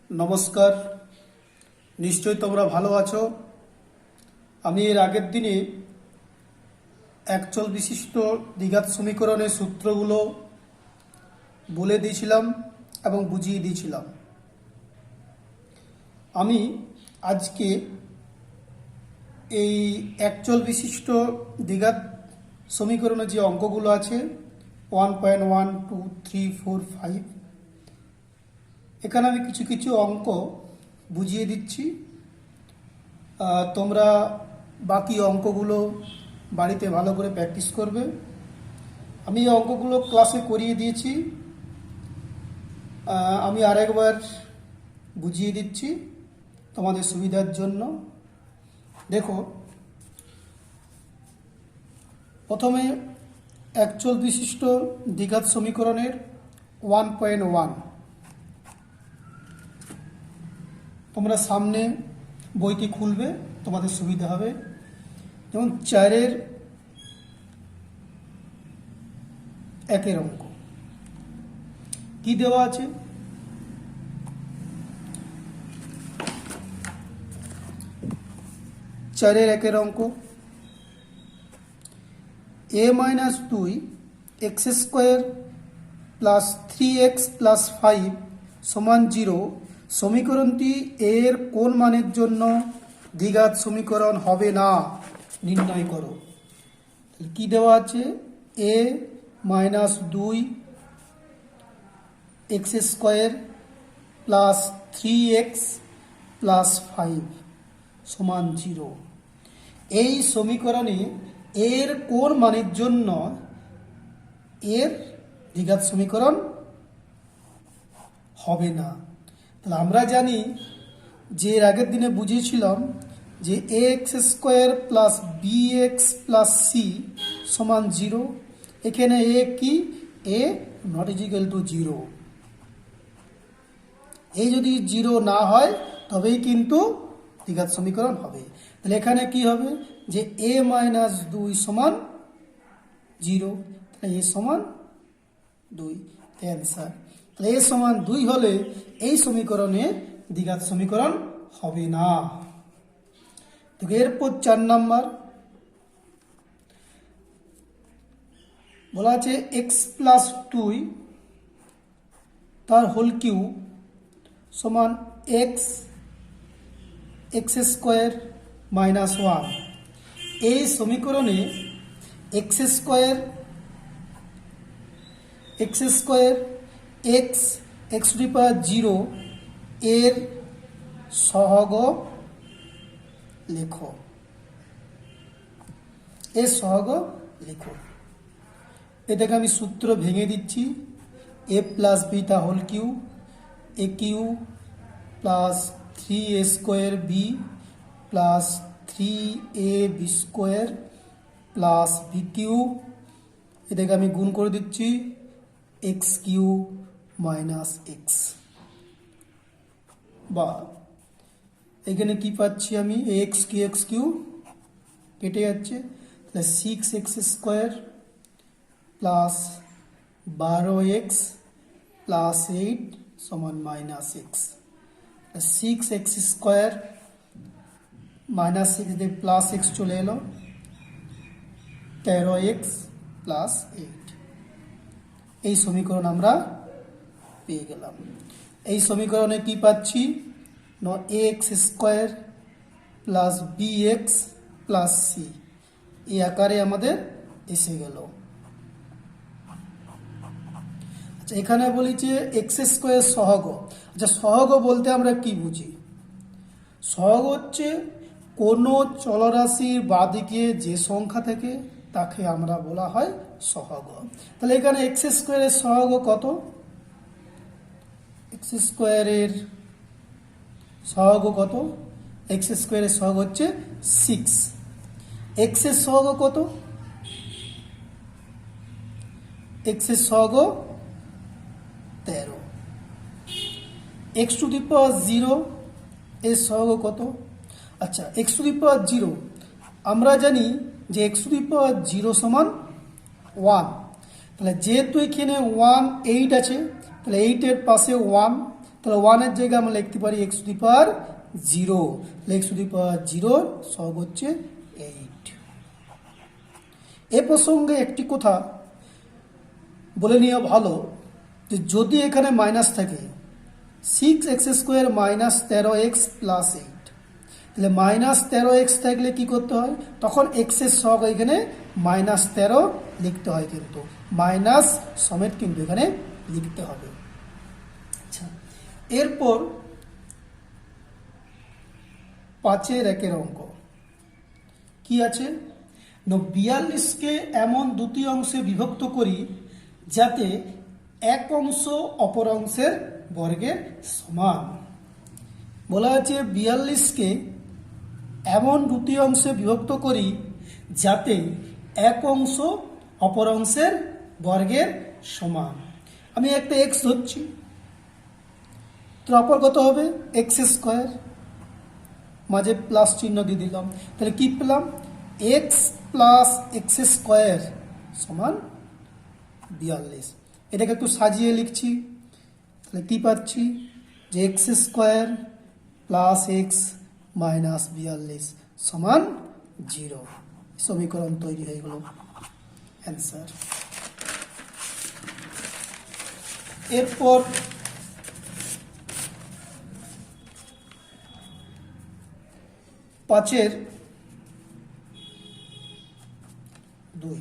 নমস্কার। নিশ্চয়ই তোমরা ভালো আছো। আমি এর আগের দিনে একচল বিশিষ্ট দ্বিঘাত সমীকরণের সূত্রগুলো বলে দিয়েছিলাম এবং বুঝিয়ে দিয়েছিলাম। আমি আজকে এই একচল বিশিষ্ট দ্বিঘাত সমীকরণের যে অঙ্কগুলো আছে 1.1, 2, 3, 4, 5, এখানে আমি কিছু কিছু অঙ্ক বুঝিয়ে দিচ্ছি। তোমরা বাকি অঙ্কগুলো বাড়িতে ভালো করে প্র্যাকটিস করবে। আমি এই অঙ্কগুলো ক্লাসে করিয়ে দিয়েছি, আমি আরেকবার বুঝিয়ে দিচ্ছি তোমাদের সুবিধার জন্য। দেখো, প্রথমে একচল বিশিষ্ট দ্বিঘাত সমীকরণের 1.1 তোমরা সামনে বইটি খুলবে, তোমাদের সুবিধা হবে। যেমন 4-এর 1-এর অঙ্ক কি দেওয়া আছে? চারের 1-এর অঙ্ক a-2 x² plus 3x plus 5 সমান 0 সমীকরণটি এর কোন মানের জন্য দ্বিঘাত সমীকরণ হবে না নির্ণয় করো। কি দেওয়া আছে? a-2 x² plus 3x plus 5 সমান 0। এই সমীকরণে এর কোন মানের জন্য এর দ্বিঘাত সমীকরণ হবে না। তাহলে আমরা জানি যে এর আগের দিনে বুঝিয়েছিলাম যে ax² plus bx plus c সমান 0। এখানে a কি? a not equal to 0। এই যদি 0 না হয় তবেই কিন্তু দ্বিঘাত সমীকরণ হবে। তাহলে এখানে কি হবে? যে a-2 সমান 0, তাহলে a সমান 2 অ্যান্সার। তাহলে a সমান 2 হলে এই সমীকরণে দ্বিঘাত সমীকরণ হবে না। তো এরপর 4 নাম্বার বলা আছে x প্লাস 2 তার হোল কিউব সমান x² মাইনাস 1। এই সমীকরণে x² x⁴ এর সহগ লেখো। এর সহগ লেখো। এটাকে আমি সূত্র ভেঙে দিচ্ছি। a প্লাস বি তা whole cube, a cube plus 3a² b plus 3ab² plus b cube, এটাকে আমি গুণ করে দিচ্ছি x³ মাইনাস এক্স। বা এখানে কি পাচ্ছি আমি? x³ কেটে যাচ্ছে, তাহলে 6x² প্লাস 12x প্লাস 8 সমান মাইনাস এক্স। 6x² মাইনাস 6 দিয়ে প্লাস এক্স চলে এলো, 13x প্লাস 8। এই সমীকরণ আমরা পেয়ে গেলাম। এই সমীকরণে কি পাচ্ছি? ax² plus bx plus c এই আকারে আমাদের এসে গেল। আচ্ছা, এখানে বলি যে x² সহগ। আচ্ছা, সহগ বলতে আমরা কি বুঝি? সহগ হচ্ছে কোনো চলরাশির বাঁদিকে যে সংখ্যা থাকে তাকে আমরা বলা হয় সহগ। তাহলে এখানে x² এর সহগ কত? x² এর সহগ কত? x² এর সহগ হচ্ছে 6। x এর সহগ কত? x এর সহগ 13। x⁴ এর সহগ কত? আচ্ছা, x⁴ আমরা জানি যে x⁴ সমান 1। তাহলে যেহেতু এখানে 1 8 আছে, তাহলে 8-এর পাশে 1, তাহলে 1-এর জায়গায় আমরা লিখতে পারি x to the power 0, x to the power 0 সহগ হচ্ছে 8। এ প্রসঙ্গে একটি কথা বলে নেওয়া ভালো যে যদি এখানে মাইনাস থাকে 6x² মাইনাস 13x প্লাস 8, তাহলে মাইনাস 13x থাকলে কি করতে হয়, তখন x এর সহগ এখানে মাইনাস 13 লিখতে হয়, কিন্তু মাইনাস সমেত কিন্তু এখানে লিখতে হবে। আচ্ছা, এরপর 5-এর 1-এর অঙ্ক কি আছে, 42কে এমন দুটি অংশে বিভক্ত করি যাতে এক অংশ অপর অংশের বর্গের সমান। বলা আছে 42কে এমন দুটি অংশে বিভক্ত করি যাতে এক অংশ অপর অংশের বর্গের সমান। আমি একটা এক্স ধরছি, তো অপর কত হবে x², মাঝে প্লাস চিহ্ন দিয়ে দিলাম, তাহলে কি পেলাম x প্লাস x² সমান 42। এটাকে একটু সাজিয়ে লিখছি, তাহলে কি পাচ্ছি যে x² প্লাস x মাইনাস 42 সমান 0। সমীকরণ তৈরি হয়ে গেল, অ্যান্সার। এরপর 5-এর 2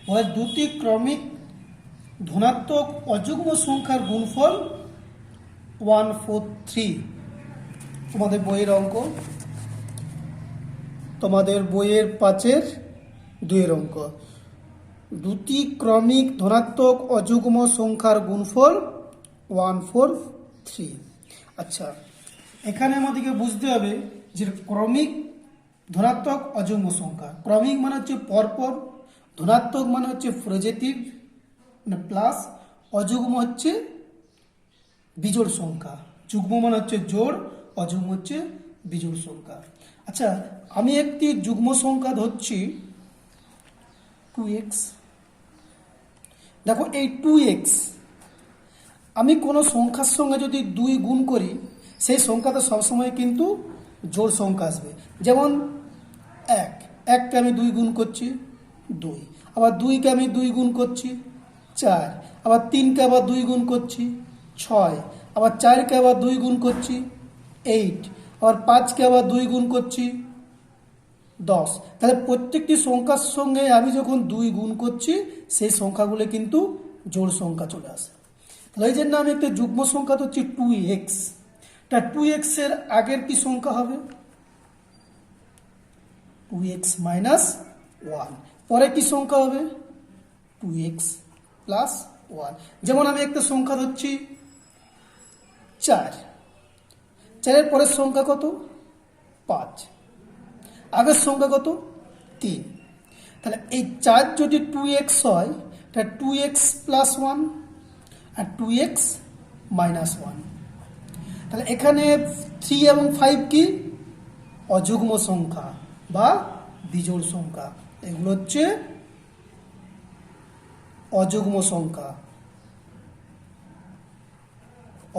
বলে দুটি ক্রমিক ধনাত্মক অযুগ্ম সংখ্যার গুণফল 143। তোমাদের বইয়ের অঙ্ক, তোমাদের বইয়ের 5-এর 2-এর অঙ্ক, দুটি ক্রমিক ধনাত্মক অযুগ্ম সংখ্যার গুণফল 143। আচ্ছা, এখানে আমাদেরকে বুঝতে হবে যে ক্রমিক ধনাত্মক অযুগ্ম সংখ্যা, ক্রমিক মানে হচ্ছে পরপর, ধনাত্মক মানে হচ্ছে পজিটিভ মানে প্লাস, অযুগ্ম হচ্ছে বিজোড় সংখ্যা, যুগ্ম মানে হচ্ছে জোড়, অযুগ্ম হচ্ছে বিজোড় সংখ্যা। আচ্ছা, আমি একটি যুগ্ম সংখ্যা ধরছি 2x। দেখো এই 2x আমি কোনো সংখ্যার সঙ্গে যদি 2 গুণ করি সেই সংখ্যাটা সবসময় কিন্তু জোড় সংখ্যা আসবে। যেমন 1কে আমি 2 গুণ করছি 2, আবার 2কে আমি 2 গুণ করছি 4, আবার 3কে আবার 2 গুণ করছি 6, আবার 4কে আবার 2 গুণ করছি 8, আবার 5কে আবার 2 গুণ করছি 10। তাহলে প্রত্যেকটি সংখ্যার সঙ্গে আমি যখন 2 গুণ করছি সেই সংখ্যাগুলো কিন্তু জোড় সংখ্যা চলে আসে। তাহলে এই জন্য আমি একটা যুগ্ম সংখ্যা হচ্ছে 2x, তা 2x এর আগের কি সংখ্যা হবে 2x মাইনাস 1, পরে কি সংখ্যা হবে 2x প্লাস 1। যেমন আমি একটা সংখ্যা ধরছি 4, 4-এর পরের সংখ্যা কত 5, আগের সংখ্যা কত 3। তাহলে এই 4 যদি 2x হয় তাহলে 2x প্লাস 1 আর 2x মাইনাস 1। তাহলে এখানে 3 এবং 5 কি অযুগ্ম সংখ্যা বা বিজোড় সংখ্যা, এগুলো হচ্ছে অযুগ্ম সংখ্যা,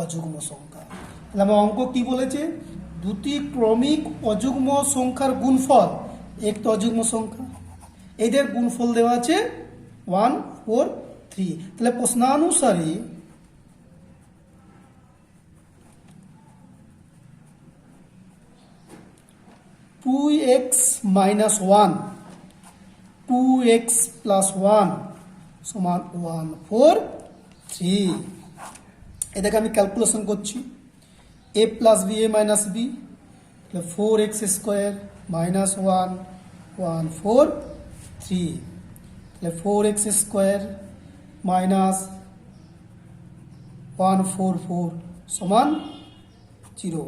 অযুগ্ম সংখ্যা। তাহলে আমার অঙ্ক কি বলেছে, দুটি ক্রমিক অযুগ্ম সংখ্যার গুণফল, একটি অযুগ্ম সংখ্যা, এদের গুণফল দেওয়া আছে 143। তাহলে প্রশ্নানুসারে two x minus 1 2x plus 1 সমান 143। এটাকে আমি ক্যালকুলেশন করছি, a plus B A minus B, 4x² minus 1 143, তাহলে 4x² মাইনাস 144 সমান 0।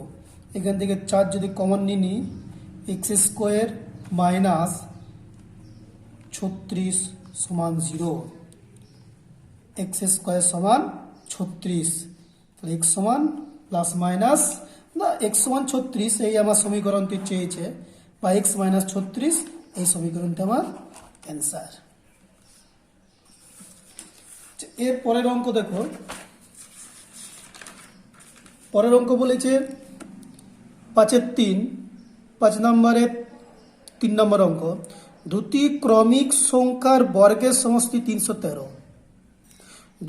এখান থেকে 4 যদি কমন নিই, x² মাইনাস 36 সমান 0, x² সমান 36, তাহলে x সমান প্লাস মাইনাস না x সমান 36 এই আমার সমীকরণটি চেয়েছে, বা x মাইনাস 36 এই সমীকরণটা আমার অ্যান্সার। এর পরের অঙ্ক দেখো পরের অঙ্ক বলেছে 5-3, 5 নম্বরের 3 নম্বর অঙ্ক, দুটি ক্রমিক সংখ্যার বর্গের সমষ্টি 313।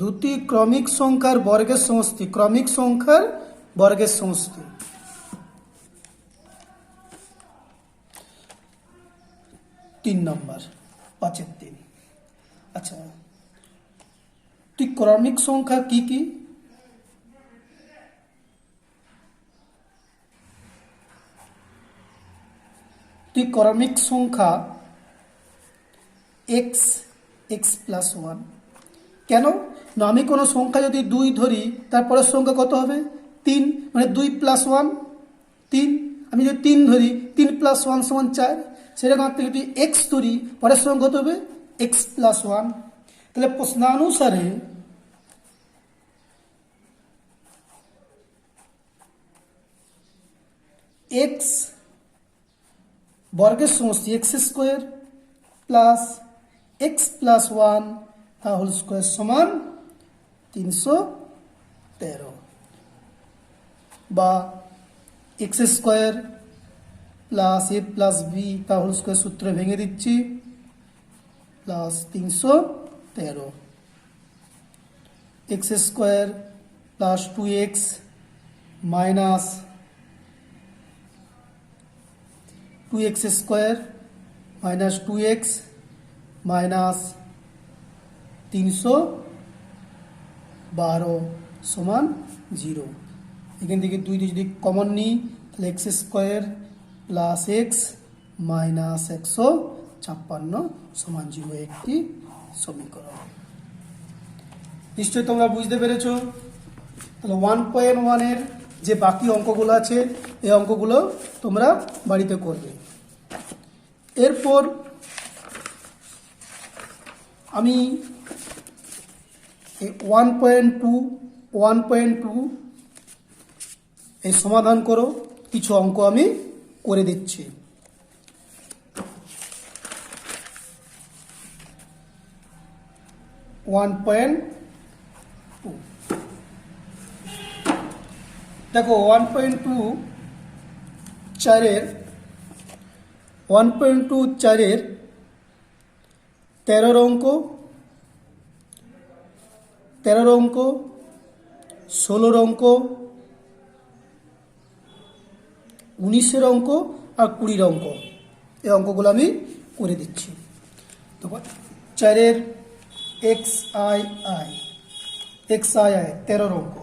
দুটি ক্রমিক সংখ্যার বর্গের সমষ্টি, ক্রমিক সংখ্যার বর্গের সমষ্টি। 3 নম্বর 5-3। আচ্ছা, তুই ক্রমিক সংখ্যা কি কি? তুই ক্রমিক সংখ্যা এক্স, এক্স প্লাস ওয়ান। কেন না, আমি কোনো সংখ্যা যদি 2 ধরি, তারপরের সংখ্যা কত হবে? 3, মানে 2 + 1 3। আমি যদি 3 ধরি, 3 + 1 = 4। সেরকম থেকে যদি এক্স ধরি, পরের সংখ্যা কত হবে? X plus 1। তাহলে প্রশ্নানুসারে এক্স বর্গের সমষ্টি x² প্লাস এক্স প্লাস 1 তার হোল স্কোয়ার সমান 313, বা x² plus a plus b তার হোল স্কোয়ার সূত্র ভেঙে দিচ্ছি, plus 313, x² plus 2x minus 2x² minus 2x minus 312 সমান 0। এখান থেকে 2 যদি কমন নিই, তাহলে x² প্লাস এক্স মাইনাস 156 সমান 0 একটি সমীকরণ। নিশ্চয়ই তোমরা বুঝতে পেরেছ। তাহলে 1.1 এর যে বাকি অঙ্কগুলো আছে, এই অঙ্কগুলো তোমরা বাড়িতে করবে। এরপর আমি 1.2 এই সমাধান করো, কিছু অঙ্ক আমি করে দিচ্ছি। দেখো 1.2 4-এর 13 অঙ্ক, 16 অঙ্ক, 19 অঙ্ক আর 20 অঙ্ক, এই অঙ্কগুলো আমি করে দিচ্ছি। তো 4-এর xii 13 অঙ্ক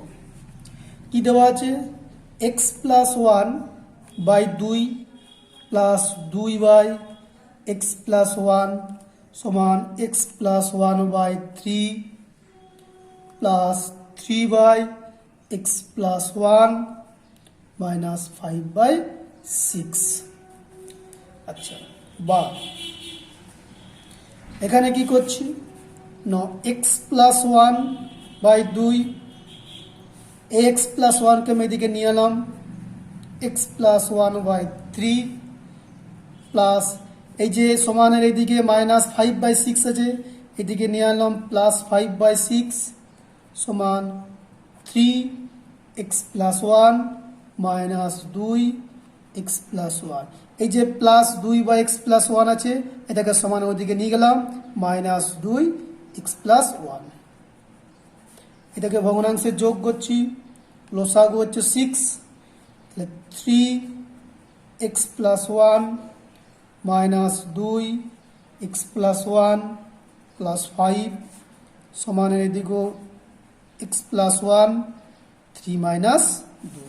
কি দেওয়া আছে? x plus 1 by 2 plus 2 by x plus 1 সমান x plus 1 by 3 plus 3 by x plus 1 minus 5 by 6। আচ্ছা, বা এখানে কি করছি না, x plus 1 by 2, x plus 1কে আমি এদিকে নিয়ে এলাম, x প্লাস 1 বাই 3 প্লাস এই যে সমানের এইদিকে মাইনাস 5 বাই 6 আছে, এদিকে নিয়ে আনলাম প্লাস 5 বাই 6 সমান 3x plus 1 minus 2x plus 1। এই যে প্লাস 2 বাই x প্লাস 1 আছে, এটাকে সমান ওইদিকে নিয়ে গেলাম, মাইনাস 2x প্লাস 1। এটাকে ভগ্নাংশে যোগ করছি, লসাগু হচ্ছে 6, তাহলে 3x plus 1 minus 2x plus 1 plus 5 সমানের এদিকেও x প্লাস 1 3 মাইনাস 2।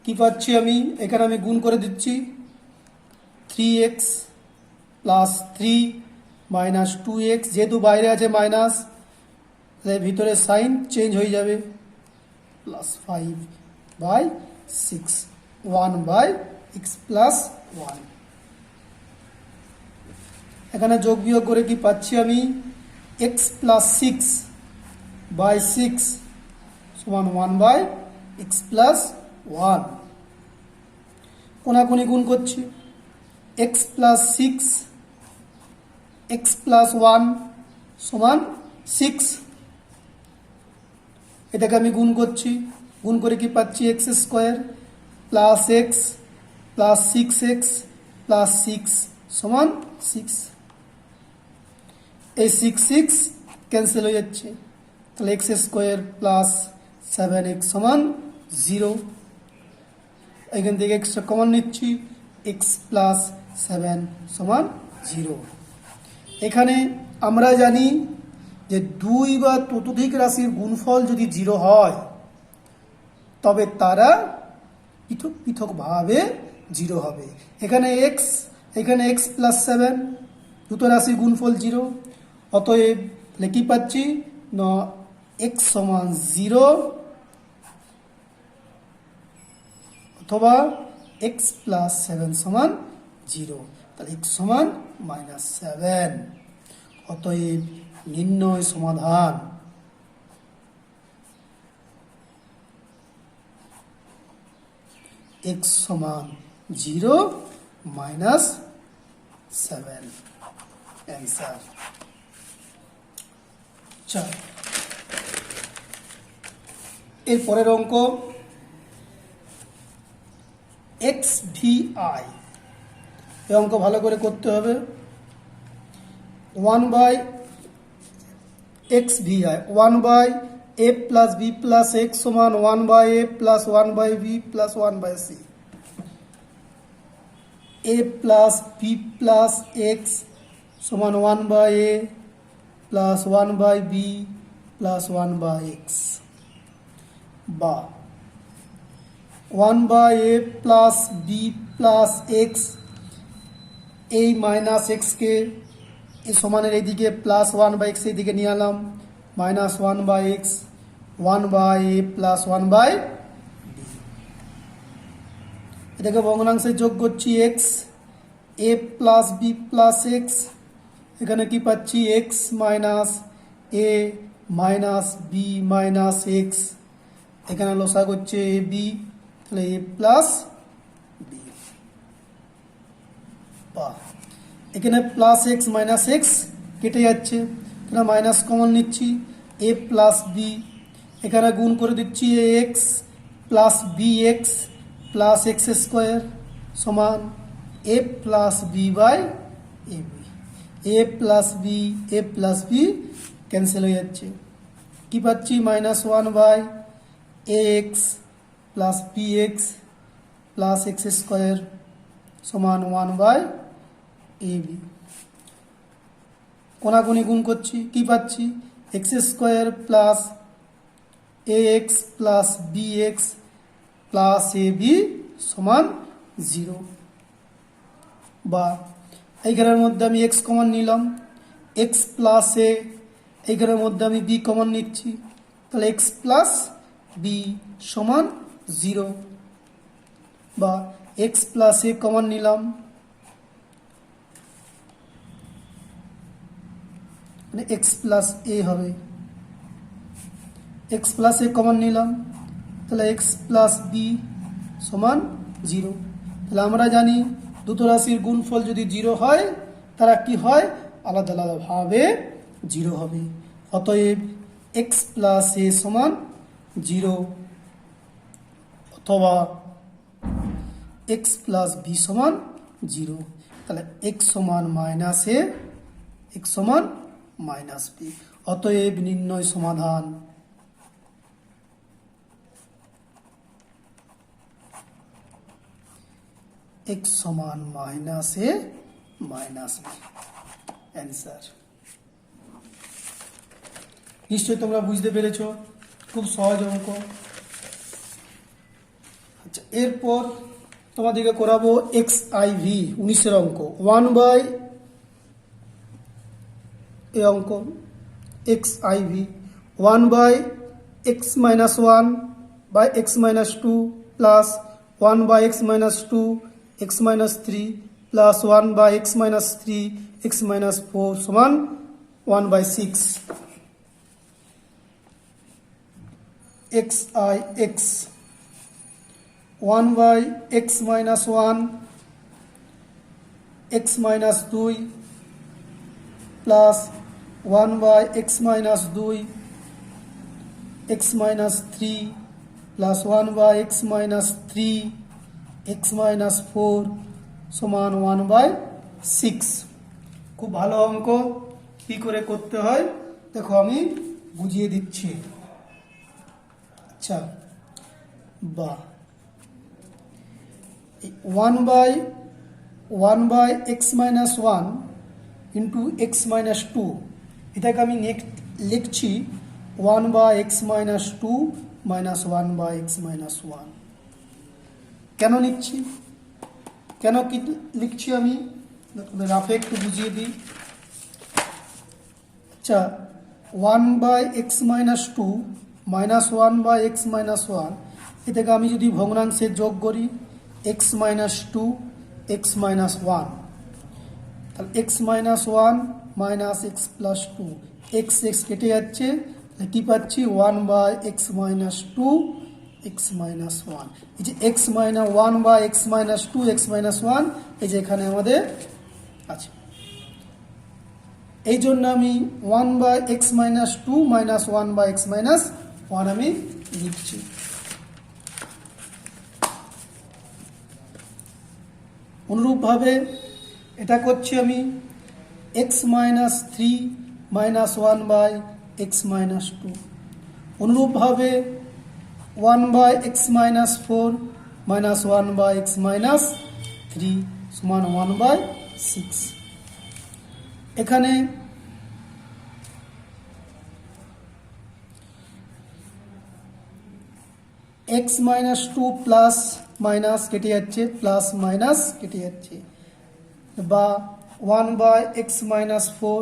কি পাচ্ছি আমি? এখানে আমি গুণ করে দিচ্ছি, 3x প্লাস 3 মাইনাস 2x, যেহেতু বাইরে আছে মাইনাস, ভিতরে সাইন চেঞ্জ হয়ে যাবে, plus 5 by 6 1 by x plus 1। এখানে যোগ বিয়োগ করে কি পাচ্ছি আমি? x প্লাস 6 বাই 6 সমান 1 বাই x প্লাস 1। কোনাকুনি গুণ করছি, x প্লাস 6 x প্লাস 1 সমান 6, এটাকে আমি গুণ করছি, গুণ করে কি পাচ্ছি X square plus x plus 6x plus 6 সমান 6। এই 6 ক্যান্সেল হয়ে যাচ্ছে, তাহলে এক্স স্কোয়ার প্লাস 7x সমান 0। এখান থেকে এক্সটা কমন নিচ্ছি, এক্স প্লাস 7 সমান 0। এখানে আমরা জানি যে 2 বা ততোধিক রাশির গুণফল যদি 0 হয় তবে তারা পৃথক পৃথকভাবে 0 হবে। এখানে এক্স প্লাস 7 দুটো রাশির গুণফল 0, অতএব কি পাচ্ছি না এক্স সমান 0 অথবা এক্স প্লাস 7 সমান 0, তাহলে এক্স সমান -7। অতএব নির্ণয় সমাধান এক্স সমান 0 -7 অ্যান্সার। চল এর পরের অঙ্ক এক্স ভি আই, এই অঙ্ক ভালো করে করতে হবে। 1/x vi 1/a plus b plus x সমান 1/a plus 1/b plus 1/c, a plus b plus x সমান 1/a plus 1/b plus 1/x, বা 1/a plus b plus x, এই মাইনাস এক্সকে এই সমানের এইদিকে প্লাস 1/x এইদিকে নিয়ে আনলাম, minus 1/x 1/a plus 1/b, এটাকে ভগ্নাংশে যোগ করছি এক্স এ প্লাস বি প্লাস এক্স, এখানে কি পাচ্ছি এক্স মাইনাস এ মাইনাস বি মাইনাস এক্স, এখানে লসা করছে এ বি, তাহলে এ প্লাস বি, বা এখানে প্লাস এক্স মাইনাস এক্স কেটে যাচ্ছে, এখানে মাইনাস কমন নিচ্ছি, এ প্লাস বি, এখানে গুণ করে দিচ্ছি A X plus B X plus X square সমান A plus B by A B, A plus B cancel হয়ে যাচ্ছে, কি পাচ্ছি -1/ax plus B X plus X square সমান 1/ab। কোনাকুনি গুণ করছি, কি পাচ্ছি X square plus A X plus B X plus A B সমান 0, বা এইখানের মধ্যে আমি এক্স কমন নিলাম, এক্স প্লাস এ, এইখানের মধ্যে আমি বি কমন নিচ্ছি, তাহলে এক্স প্লাস বি সমান 0, বা এক্স প্লাস এ কমন নিলাম, মানে এক্স প্লাস এ হবে, এক্স প্লাস এ কমন নিলাম, তাহলে এক্স প্লাস বি সমান 0। তাহলে আমরা জানি দুটো রাশির গুণফল যদি 0 হয় তারা কি হয়, আলাদা আলাদাভাবে 0 হবে। অতএব এক্স প্লাস এ সমান 0 অথবা এক্স প্লাস বি সমান 0, তাহলে এক্স সমান মাইনাস এ, এক্স সমান মাইনাস বি। অতএব নির্ণয় সমাধান এক্স সমান মাইনাস এ মাইনাস বি অ্যান্সার। নিশ্চয়ই তোমরা বুঝতে পেরেছ, খুব সহজ অঙ্ক। আচ্ছা, এরপর তোমাদেরকে করাবো এক্স আই ভি 19-এর অঙ্ক। 1/, এই অঙ্ক x i v 1/x minus 1/x minus 2 plus 1/x minus 2 x minus 3 plus 1/x minus 3 x minus 4 সমান 1/6। X i x 1/x minus 1 x minus 2 plus 1/x minus 2 x minus three plus one by x minus three x minus four সমান one by six. খুব ভালো অঙ্ক, কী করে করতে হয় দেখো আমি বুঝিয়ে দিচ্ছি। আচ্ছা, বা one by x minus one into x minus two, এটাকে আমি লিখছি one by x minus two minus one by x minus one. কেন লিখছি, কেন কি লিখছি আমি রাফে একটু বুঝিয়ে দিই। আচ্ছা, one by x minus two minus one by x minus one, এটাকে আমি যদি ভগ্নাংশে যোগ করি X minus two x minus one, তাহলে X minus one minus X plus two, X X কেটে যাচ্ছে, কী পাচ্ছি one by x minus two x minus one. এই যে X minus one by x minus two x minus one, এই যে এখানে আমাদের আছে। এই জন্য আমি one by x minus two minus one by x minus one আমি লিখছি। অনুরূপভাবে এটা করছি আমি X minus three minus one by x minus two. অনুরূপভাবে one by x minus four minus one by x minus three সমান one by six. এখানে x minus two plus minus কেটে যাচ্ছে, প্লাস মাইনাস কেটে যাচ্ছে, বা one by x minus four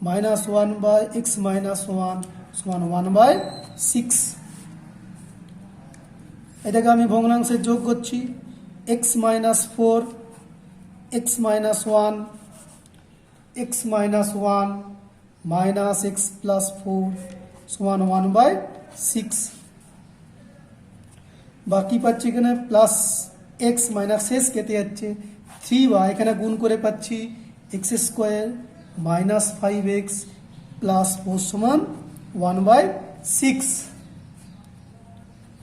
minus one by x minus one সমান one by six. এটাকে আমি ভগ্নাংশে যোগ করছি X minus four x minus one x minus one minus X plus four সমান ওয়ান বাই সিক্স। বাকি পাচ্ছি এখানে প্লাস এক্স মাইনাস এক্স কেটে যাচ্ছে, থ্রি বা এখানে গুণ করে পাচ্ছি X square minus five x plus four সমান ওয়ান বাই সিক্স।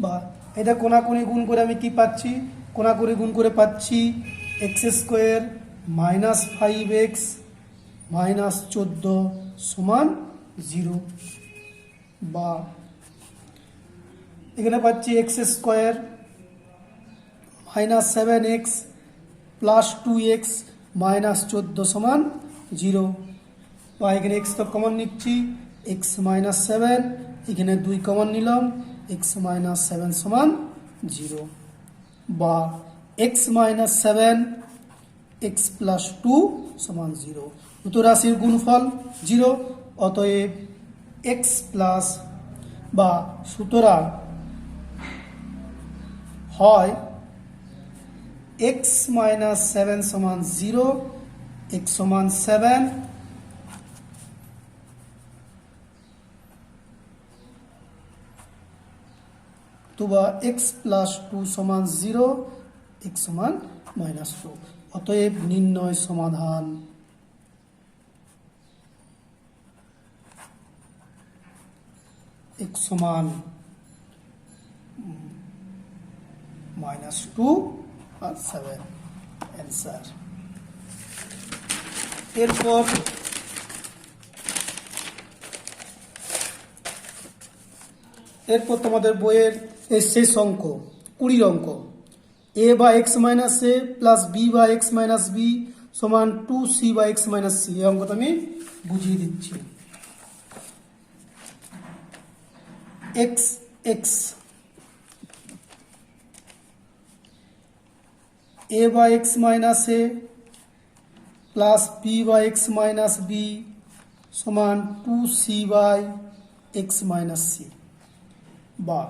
বা এটা কোনাকুনি গুণ করে আমি কি পাচ্ছি, কোনাকুনি গুণ করে পাচ্ছি X square minus five x minus 14 সমান 0, বা এখানে পাচ্ছি X square minus 7x plus 2x minus 14 সমান 0, বা এখানে এক্স তো কমন নিচ্ছি এক্স মাইনাস 7, এখানে 2 কমন নিলাম এক্স মাইনাস 7 সমান 0, বা এক্স মাইনাস 7 এক্স প্লাস 2 সমান 0। দুটো রাশির গুণফল 0, অতএব এক্স প্লাস বা সুতরাং হয় এক্স মাইনাস 7 সমান 0, এক্স সমান 7, অথবা এক্স প্লাস 2 সমান 0, এক্স সমান মাইনাস 2। অতএব নির্ণয় সমাধান x সমান -2 আর 7 অ্যান্সার। এরপর তোমাদের বইয়ের এই শেষ অঙ্ক 20 অঙ্ক, a বা x minus a plus b বা x মাইনাস b সমান 2c বা x মাইনাস c। এই অঙ্কটা আমি বুঝিয়ে দিচ্ছি। x x a বা x minus a plus b বা x মাইনাস b সমান 2c by x minus c, বা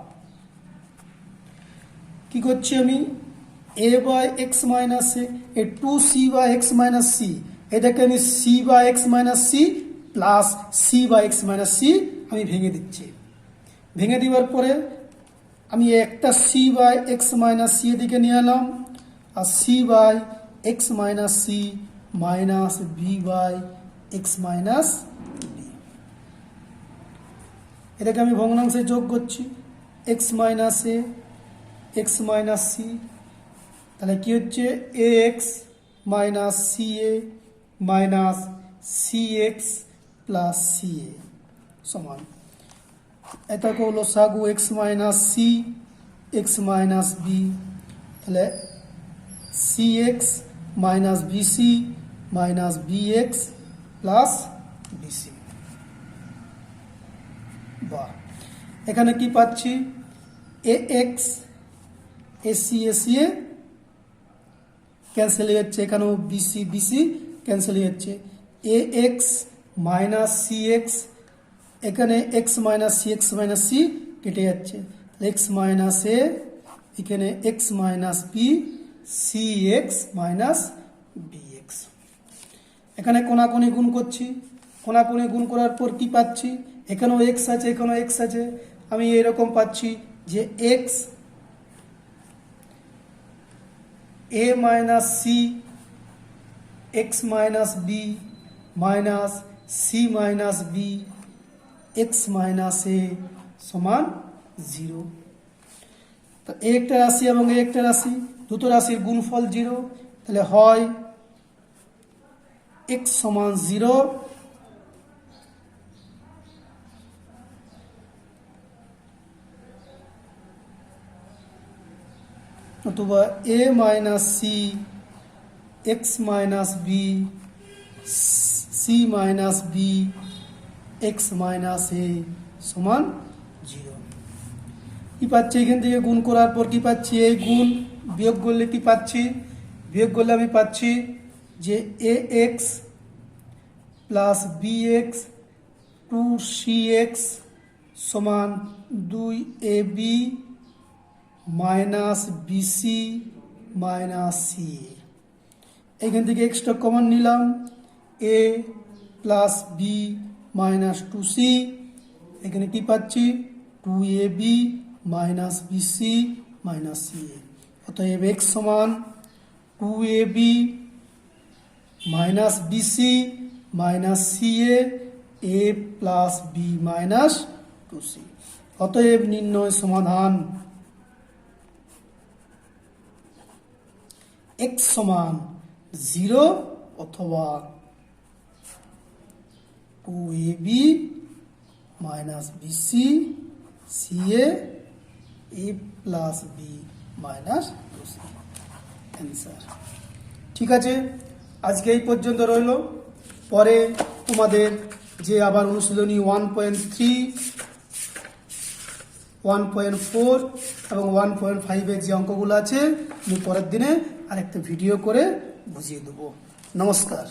কি করছি আমি a by x minus a a 2c by x minus c, এটাকে আমি c by x minus c plus c by x minus c আমি ভেঙে দিচ্ছি। ভেঙে দেওয়ার পরে আমি একটা c by x minus c এদিকে নিয়ে এলাম, আর c by x minus c minus b by x minus b। এটাকে আমি ভগ্নাংশে যোগ করছি, X minus A x minus C, তাহলে কি হচ্ছে A x minus C A minus C X plus C A সমান, এটা হলো সাগু X minus C x minus B, তাহলে C x minus BC minus B X plus BC. বা এখানে কি পাচ্ছি, a x ac ac a cancel হয়ে যাচ্ছে, এখানেও বিসি বিসি ক্যান্সেল হয়ে যাচ্ছে, a x minus C x, এখানে এক্স মাইনাস সি কেটে যাচ্ছে, এক্স মাইনাস এ, এখানে x minus B, c x minus B x. এখানে কোনাকুনি গুণ করছি, কোনাকুনি গুণ করার পর কি পাচ্ছি, এখানেও এক্স আছে এখানেও এক্স আছে, আমি এরকম পাচ্ছি যে X A minus C x minus B minus C minus B X minus A সমান 0। তো একটা রাশি এবং একটা রাশি, দুটো রাশির গুণফল 0, তাহলে হয় এক্স সমান 0 অথবা A minus C x minus B C minus B X minus A সমান 0। কি পাচ্ছি এখান থেকে গুণ করার পর কি পাচ্ছি, এই গুণ বিয়োগ করলে কি পাচ্ছি, বিয়োগ করলে আমি পাচ্ছি যে A X plus B X two C X সমান 2 A B minus BC minus C. এখান থেকে এক্সট্রা কমন নিলাম, এ প্লাস বি মাইনাস 2সি, এখানে কি পাচ্ছি 2ab minus BC minus C. অতএব এক্স সমান 2ab minus BC minus C A plus B minus 2সি। অতএব নির্ণয় সমাধান এক্স সমান 0 অথবা 2ab minus BC C A plus B minus 2সি অ্যান্সার। ঠিক আছে, আজকে এই পর্যন্ত রইল। পরে তোমাদের যে আবার অনুশীলনী 1.3 1.4 এবং 1.5 যে অঙ্কগুলো আছে আমি পরের দিনে আরেকটা ভিডিও করে বুঝিয়ে দেবো। নমস্কার।